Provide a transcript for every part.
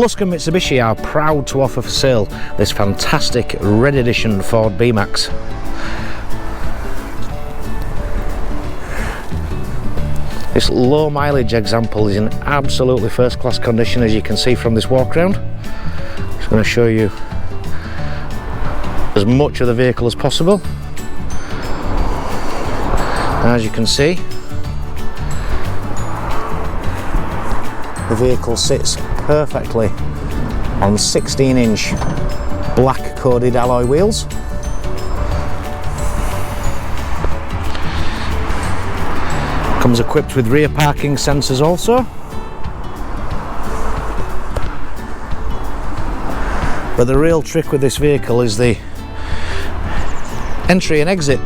Lusker Mitsubishi are proud to offer for sale this fantastic red edition Ford B-Max. This low mileage example is in absolutely first class condition, as you can see from this walk around. Just going to show you as much of the vehicle as possible. As you can see, the vehicle sits perfectly on 16-inch black coated alloy wheels. Comes equipped with rear parking sensors also. But the real trick with this vehicle is the entry and exit.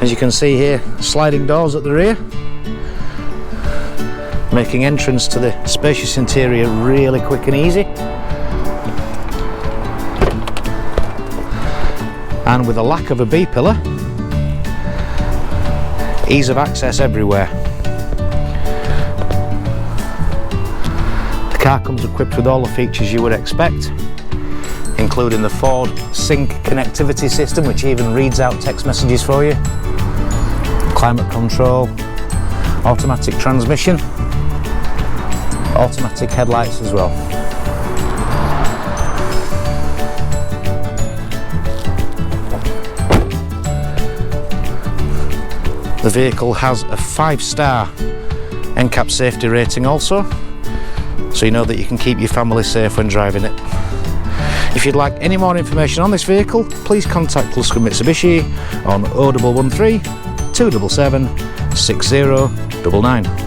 As you can see here, sliding doors at the rear, making entrance to the spacious interior really quick and easy. And with a lack of a B-pillar, ease of access everywhere. The car comes equipped with all the features you would expect, including the Ford Sync connectivity system, which even reads out text messages for you, climate control, automatic transmission, automatic headlights as well. The vehicle has a 5-star NCAP safety rating also, so you know that you can keep your family safe when driving it. If you'd like any more information on this vehicle, please contact Lusker Mitsubishi on 0113 277 6099.